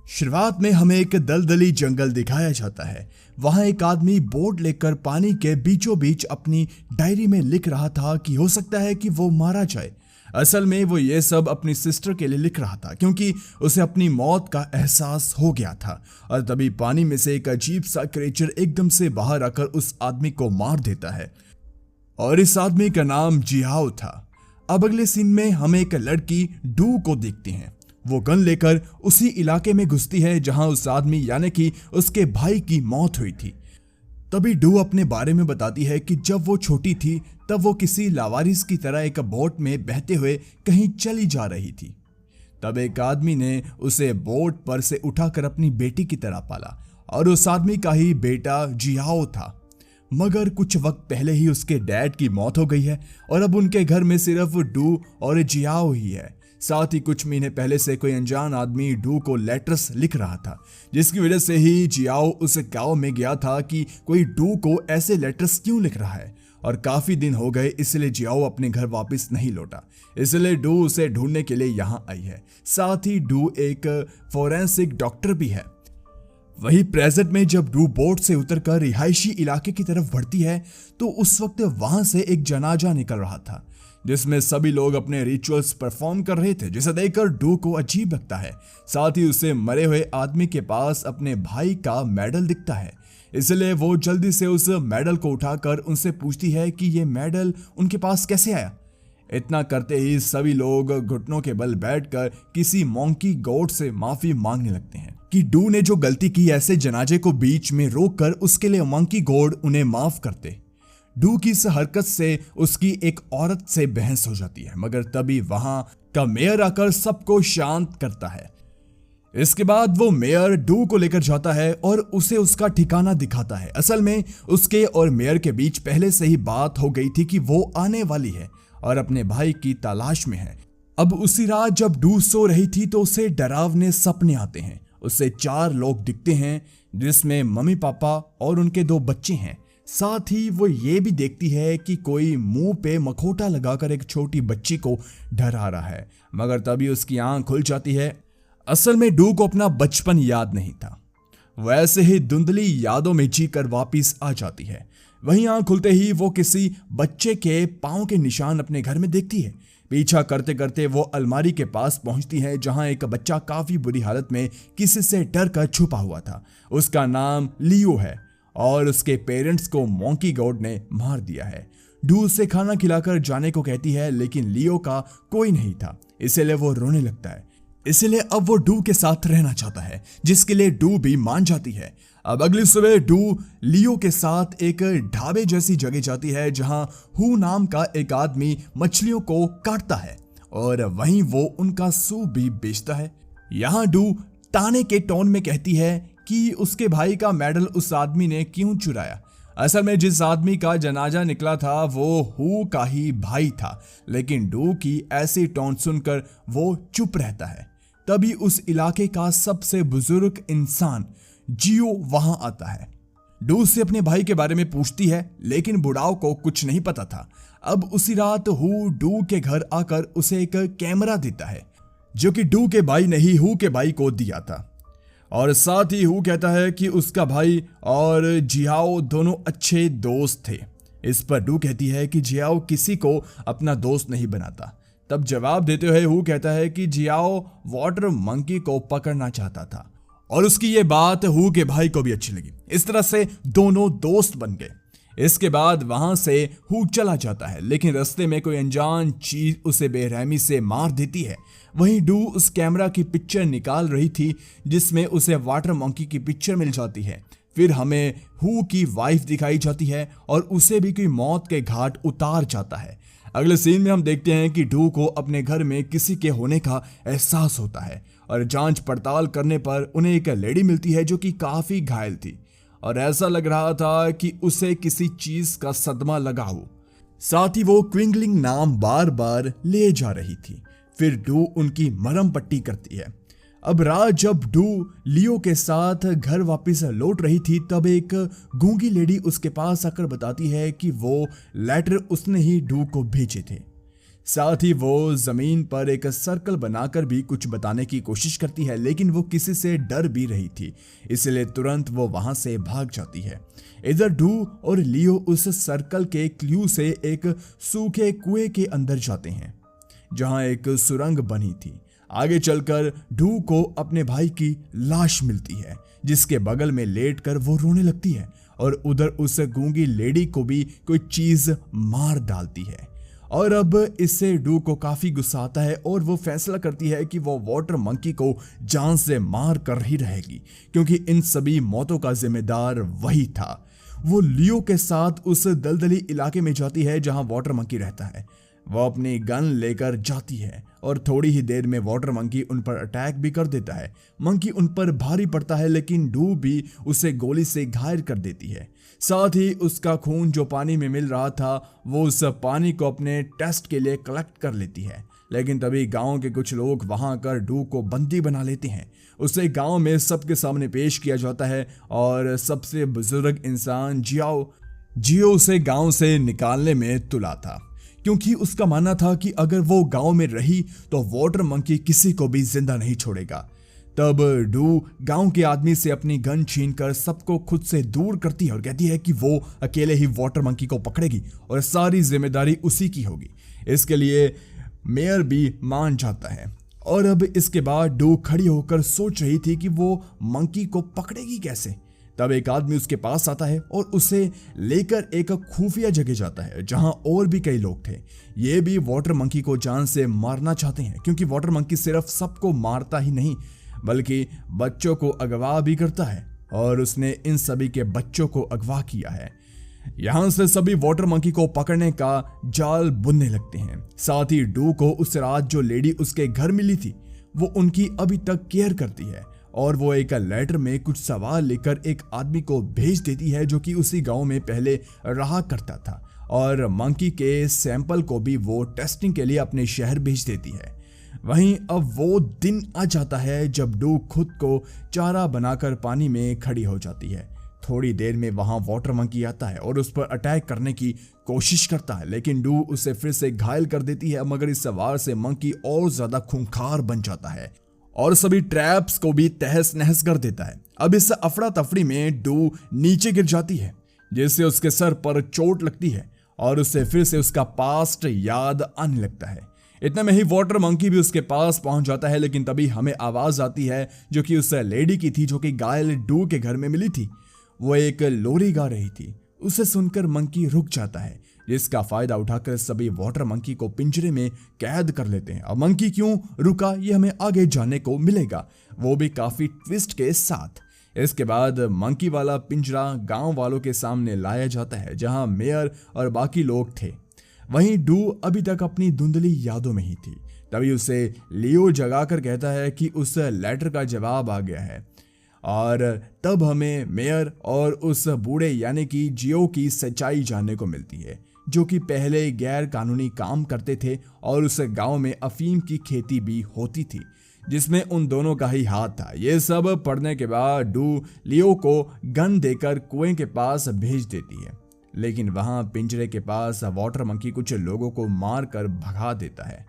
शुरुआत में हमें एक दलदली जंगल दिखाया जाता है। वहां एक आदमी बोट लेकर पानी के बीचों बीच अपनी डायरी में लिख रहा था कि हो सकता है कि वो मारा जाए। असल में वो ये सब अपनी सिस्टर के लिए लिख रहा था क्योंकि उसे अपनी मौत का एहसास हो गया था। और तभी पानी में से एक अजीब सा क्रिएचर एकदम से बाहर आकर उस आदमी को मार देता है और इस आदमी का नाम जियाओ था। अब अगले सीन में हम एक लड़की डू को देखते हैं। वो गन लेकर उसी इलाके में घुसती है जहां उस आदमी यानी कि उसके भाई की मौत हुई थी। तभी डू अपने बारे में बताती है कि जब वो छोटी थी तब वो किसी लावारिस की तरह एक बोट में बहते हुए कहीं चली जा रही थी। तब एक आदमी ने उसे बोट पर से उठाकर अपनी बेटी की तरह पाला और उस आदमी का ही बेटा जियाओ था। मगर कुछ वक्त पहले ही उसके डैड की मौत हो गई है और अब उनके घर में सिर्फ डू और जियाओ ही है। साथ ही कुछ महीने पहले से कोई अनजान आदमी डू को लेटर्स लिख रहा था, जिसकी वजह से ही जियाओ उस गांव में गया था कि कोई डू को ऐसे लेटर्स क्यों लिख रहा है। और काफी दिन हो गए इसलिए जियाओ अपने घर वापस नहीं लौटा, इसलिए डू उसे ढूंढने के लिए यहाँ आई है। साथ ही डू एक फोरेंसिक डॉक्टर भी है। वही प्रेजेंट में जब डू बोट से उतरकर रिहायशी इलाके की तरफ बढ़ती है तो उस वक्त वहां से एक जनाजा निकल रहा था जिसमें सभी लोग अपने रिचुअल्स परफॉर्म कर रहे थे, जिसे देखकर डू को अजीब लगता है। साथ ही उसे मरे हुए आदमी के पास अपने भाई का मेडल दिखता है, इसलिए वो जल्दी से उस मेडल को उठाकर उनसे पूछती है कि ये मेडल उनके पास कैसे आया। इतना करते ही सभी लोग घुटनों के बल बैठकर किसी मॉन्की गॉड से माफी मांगने लगते हैं कि डू ने जो गलती की ऐसे जनाजे को बीच में रोककर उसके लिए मॉन्की गॉड उन्हें माफ करते। डू की इस हरकत से उसकी एक औरत से बहस हो जाती है, मगर तभी वहां का मेयर आकर सबको शांत करता है। इसके बाद वो मेयर डू को लेकर जाता है और उसे उसका ठिकाना दिखाता है। असल में उसके और मेयर के बीच पहले से ही बात हो गई थी कि वो आने वाली है और अपने भाई की तलाश में है। अब उसी रात जब डू सो रही थी तो उसे डरावने सपने आते हैं। उसे 4 लोग दिखते हैं जिसमें मम्मी पापा और उनके 2 बच्चे हैं। साथ ही वो ये भी देखती है कि कोई मुंह पे मखोटा लगाकर एक छोटी बच्ची को डरा रहा है, मगर तभी उसकी आंख खुल जाती है। असल में डू को अपना बचपन याद नहीं था, वैसे ही धुंधली यादों में जीकर वापिस आ जाती है। वहीं आंख खुलते ही वो किसी बच्चे के पांव के निशान अपने घर में देखती है। पीछा करते करते वो अलमारी के पास पहुंचती है जहां एक बच्चा काफी बुरी हालत में किसी से डर कर छुपा हुआ था। उसका नाम लियो है और उसके पेरेंट्स को मॉन्की गॉड ने मार दिया है। डू उसे खाना खिलाकर जाने को कहती है लेकिन लियो का कोई नहीं था, इसलिए वो रोने लगता है। इसलिए अब वो डू के साथ रहना चाहता है, जिसके लिए डू भी मान जाती है। अब अगली सुबह डू लियो के साथ एक ढाबे जैसी जगह जाती है जहां हु नाम का एक आदमी मछलियों को काटता है और वहीं वो उनका सूप भी बेचता है। यहाँ डू ताने के टोन में कहती है कि उसके भाई का मेडल उस आदमी ने क्यों चुराया। असल में जिस आदमी का जनाजा निकला था वो हु का ही भाई था, लेकिन डू की ऐसी टोन सुनकर वो चुप रहता है। तभी उस इलाके का सबसे बुजुर्ग इंसान जियो वहां आता है। डू से अपने भाई के बारे में पूछती है लेकिन बुढ़ाओ को कुछ नहीं पता था। अब उसी रात हु डू के घर आकर उसे एक कैमरा देता है जो कि डू के भाई ने ही हु के भाई को दिया था। और साथ ही हु कहता है कि उसका भाई और जियाओ दोनों अच्छे दोस्त थे। इस पर डू कहती है कि जियाओ किसी को अपना दोस्त नहीं बनाता। तब जवाब देते हुए हु कहता है कि जियाओ वाटर मंकी को पकड़ना चाहता था और उसकी ये बात हु के भाई को भी अच्छी लगी। इस तरह से दोनों दोस्त बन गए। इसके बाद वहां से हु चला जाता है लेकिन रास्ते में कोई अनजान चीज उसे बेरहमी से मार देती है। वहीं डू उस कैमरा की पिक्चर निकाल रही थी जिसमें उसे वाटर मंकी की पिक्चर मिल जाती है। फिर हमें हु की वाइफ दिखाई जाती है और उसे भी कोई मौत के घाट उतार जाता है। अगले सीन में हम देखते हैं कि डू को अपने घर में किसी के होने का एहसास होता है और जांच पड़ताल करने पर उन्हें एक लेडी मिलती है जो कि काफी घायल थी और ऐसा लग रहा था कि उसे किसी चीज का सदमा लगा हो। साथ ही वो क्विंगलिंग नाम बार बार ले जा रही थी। फिर डू उनकी मरहम पट्टी करती है। अब रात जब डू लियो के साथ घर वापस लौट रही थी तब एक गूंगी लेडी उसके पास आकर बताती है कि वो लेटर उसने ही डू को भेजे थे। साथ ही वो जमीन पर एक सर्कल बनाकर भी कुछ बताने की कोशिश करती है, लेकिन वो किसी से डर भी रही थी, इसलिए तुरंत वो वहां से भाग जाती है। इधर डू और लियो उस सर्कल के क्लू से एक सूखे कुएं के अंदर जाते हैं जहां एक सुरंग बनी थी। आगे चलकर डू को अपने भाई की लाश मिलती है, जिसके बगल में लेटकर वो रोने लगती है और उधर उस गूंगी लेडी को भी कोई चीज मार डालती है। और अब इससे डू को काफी गुस्सा आता है और वो फैसला करती है कि वो वाटर मंकी को जान से मार कर ही रहेगी, क्योंकि इन सभी मौतों का जिम्मेदार वही था। वो लियो के साथ उस दलदली इलाके में जाती है जहां वाटर मंकी रहता है। वो अपनी गन लेकर जाती है और थोड़ी ही देर में वाटर मंकी उन पर अटैक भी कर देता है। मंकी उन पर भारी पड़ता है, लेकिन डू भी उसे गोली से घायल कर देती है। साथ ही उसका खून जो पानी में मिल रहा था, वो उस पानी को अपने टेस्ट के लिए कलेक्ट कर लेती है। लेकिन तभी गांव के कुछ लोग वहां आकर डू को बंदी बना लेते हैं। उसे गांव में सबके सामने पेश किया जाता है और सबसे बुजुर्ग इंसान जियो उसे गांव से निकालने में तुला था, क्योंकि उसका मानना था कि अगर वो गांव में रही तो वाटर मंकी किसी को भी जिंदा नहीं छोड़ेगा। तब डू गांव के आदमी से अपनी गन छीनकर सबको खुद से दूर करती है और कहती है कि वो अकेले ही वाटर मंकी को पकड़ेगी और सारी जिम्मेदारी उसी की होगी। इसके लिए मेयर भी मान जाता है। और अब इसके बाद डू खड़ी होकर सोच रही थी कि वो मंकी को पकड़ेगी कैसे। तब एक आदमी उसके पास आता है और उसे लेकर एक खुफिया जगह जाता है जहां और भी कई लोग थे। ये भी वाटर मंकी को जान से मारना चाहते हैं, क्योंकि वाटर मंकी सिर्फ सबको मारता ही नहीं बल्कि बच्चों को अगवा भी करता है, और उसने इन सभी के बच्चों को अगवा किया है। यहां से सभी वाटर मंकी को पकड़ने का जाल बुनने लगते हैं। साथ ही डू को उस रात जो लेडी उसके घर मिली थी वो उनकी अभी तक केयर करती है, और वो एक लेटर में कुछ सवाल लेकर एक आदमी को भेज देती है जो कि उसी गांव में पहले रहा करता था, और मंकी के सैंपल को भी वो टेस्टिंग के लिए अपने शहर भेज देती है। वहीं अब वो दिन आ जाता है जब डू खुद को चारा बनाकर पानी में खड़ी हो जाती है। थोड़ी देर में वहां वाटर मंकी आता है और उस पर अटैक करने की कोशिश करता है, लेकिन डू उसे फिर से घायल कर देती है। मगर इस वार से मंकी और ज्यादा खूंखार बन जाता है और सभी ट्रैप्स को भी तहस नहस कर देता है। अब इस अफड़ा तफड़ी में डू नीचे गिर जाती है, जिससे उसके सर पर चोट लगती है और उससे फिर से उसका पास्ट याद आने लगता है। इतने में ही वाटर मंकी भी उसके पास पहुंच जाता है, लेकिन तभी हमें आवाज आती है जो कि उस लेडी की थी जो कि घायल डू के घर में मिली थी। वो एक लोरी गा रही थी। उसे सुनकर मंकी रुक जाता है, जिसका फायदा उठाकर सभी वाटर मंकी को पिंजरे में कैद कर लेते हैं। अब मंकी क्यों रुका ये हमें आगे जानने को मिलेगा, वो भी काफी ट्विस्ट के साथ। इसके बाद मंकी वाला पिंजरा गांव वालों के सामने लाया जाता है जहां मेयर और बाकी लोग थे। वहीं डू अभी तक अपनी धुंधली यादों में ही थी। तभी उसे लियो जगाकर कहता है कि उस लेटर का जवाब आ गया है, और तब हमें मेयर और उस बूढ़े यानी कि जियो की सच्चाई जानने को मिलती है, जो कि पहले गैर कानूनी काम करते थे और उस गांव में अफीम की खेती भी होती थी, जिसमें उन दोनों का ही हाथ था। ये सब पढ़ने के बाद डू लियो को गन देकर कुएं के पास भेज देती है, लेकिन वहां पिंजरे के पास वाटर मंकी कुछ लोगों को मार कर भगा देता है।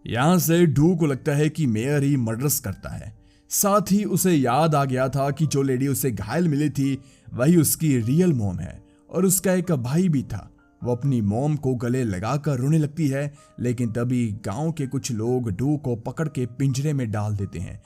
यहां से डू को लगता है कि मेयर ही मर्डर्स करता है। साथ ही उसे याद आ गया था कि जो लेडी उसे घायल मिली थी वही उसकी रियल मॉम है, और उसका एक भाई भी था। वो अपनी मॉम को गले लगाकर रोने लगती है, लेकिन तभी गांव के कुछ लोग डू को पकड़ के पिंजरे में डाल देते हैं।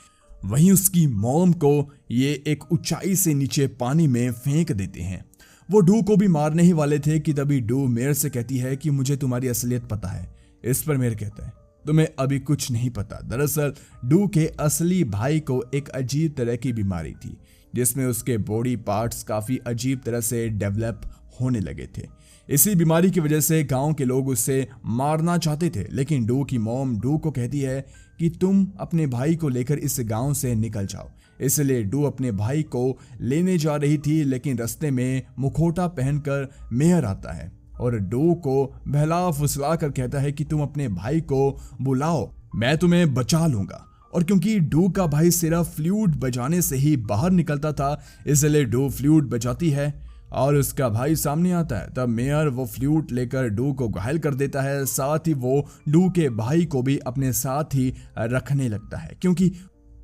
वहीं उसकी मॉम को ये एक ऊंचाई से नीचे पानी में फेंक देते हैं। वो डू को भी मारने ही वाले थे कि तभी डू मेयर से कहती है कि मुझे तुम्हारी असलियत पता है। इस पर मेयर कहता है तुम्हें अभी कुछ नहीं पता। दरअसल डू के असली भाई को एक अजीब तरह की बीमारी थी, जिसमें उसके बॉडी पार्ट्स काफी अजीब तरह से डेवलप होने लगे थे। इसी बीमारी की वजह से गांव के लोग उसे मारना चाहते थे, लेकिन डू की मॉम डू को कहती है कि तुम अपने भाई को लेकर इस गांव से निकल जाओ। इसलिए डू अपने भाई को लेने जा रही थी, लेकिन रास्ते में मुखौटा पहनकर मेयर आता है और डू को बहला फुसला कर कहता है कि तुम अपने भाई को बुलाओ, मैं तुम्हें बचा लूंगा। और क्योंकि डू का भाई सिर्फ फ्लूट बजाने से ही बाहर निकलता था, इसलिए डू फ्लूट बजाती है और उसका भाई सामने आता है। तब मेयर वो फ्लूट लेकर डू को घायल कर देता है, साथ ही वो डू के भाई को भी अपने साथ ही रखने लगता है, क्योंकि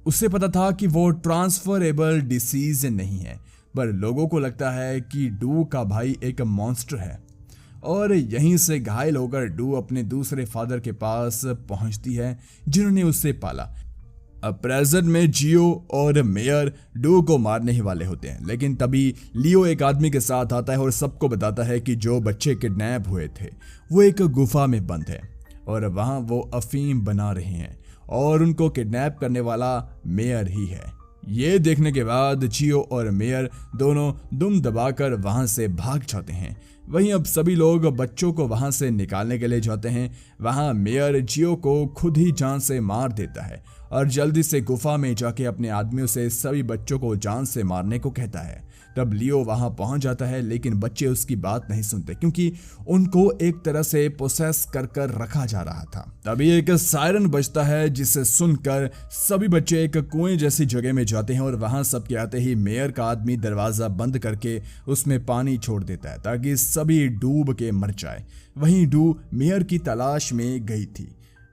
उसे पता था कि वो ट्रांसफरेबल डिसीज नहीं है। पर लोगों को लगता है कि डू का भाई एक मॉन्स्टर है, और यहीं से घायल होकर डू अपने दूसरे फादर के पास पहुंचती है जिन्होंने उसे पाला। अब प्रेजेंट में जियो और मेयर डू को मारने ही वाले होते हैं, लेकिन तभी लियो एक आदमी के साथ आता है और सबको बताता है कि जो बच्चे किडनैप हुए थे वो एक गुफा में बंद है और वहां वो अफीम बना रहे हैं और उनको किडनैप करने वाला मेयर ही है। ये देखने के बाद जियो और मेयर दोनों दुम दबाकर वहां से भाग जाते हैं। वहीं अब सभी लोग बच्चों को वहां से निकालने के लिए जाते हैं। वहां मेयर जियो को खुद ही जान से मार देता है और जल्दी से गुफा में जाके अपने आदमियों से सभी बच्चों को जान से मारने को कहता है। तब लियो वहां पहुंच जाता है, लेकिन बच्चे उसकी बात नहीं सुनते क्योंकि उनको एक तरह से प्रोसेस कर रखा जा रहा था। तभी एक सायरन बजता है जिसे सुनकर सभी बच्चे एक कुएं जैसी जगह में जाते हैं और वहां सबके आते ही मेयर का आदमी दरवाजा बंद करके उसमें पानी छोड़ देता है ताकि सभी डूब के मर जाए। वहीं डू मेयर की तलाश में गई थी,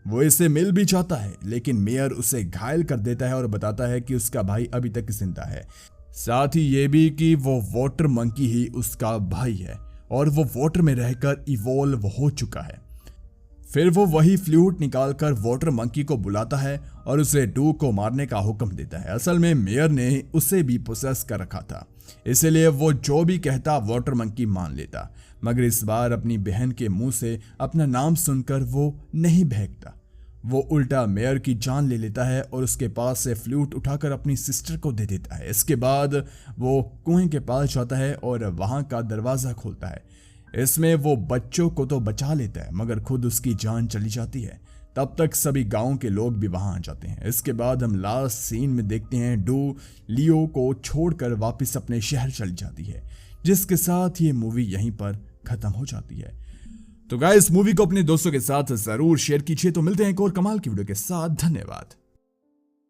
वो इसे मिल भी चाहता है, लेकिन मेयर उसे घायल कर देता है और बताता है कि उसका भाई अभी तक जिंदा है, साथ ही ये भी कि वो वाटर मंकी ही उसका भाई है और वो वाटर में रहकर इवॉल्व हो चुका है। फिर वो वही फ्लूट निकालकर वाटर मंकी को बुलाता है और उसे डू को मारने का हुक्म देता है। असल में मेयर ने उसे भी पोसेस कर रखा था, इसलिए वो जो भी कहता वाटर मंकी मान लेता, मगर इस बार अपनी बहन के मुंह से अपना नाम सुनकर वो नहीं भैंकता। वो उल्टा मेयर की जान ले लेता है और उसके पास से फ्लूट उठाकर अपनी सिस्टर को दे देता है। इसके बाद वो कुएं के पास जाता है और वहां का दरवाजा खोलता है। इसमें वो बच्चों को तो बचा लेता है, मगर खुद उसकी जान चली जाती है। तब तक सभी गांव के लोग भी वहां आ जाते हैं। इसके बाद हम लास्ट सीन में देखते हैं डू लियो को छोड़कर वापस अपने शहर चली जाती है, जिसके साथ ये मूवी यहीं पर खत्म हो जाती है। तो गाइस, मूवी को अपने दोस्तों के साथ जरूर शेयर कीजिए। तो मिलते हैं एक और कमाल की वीडियो के साथ। धन्यवाद।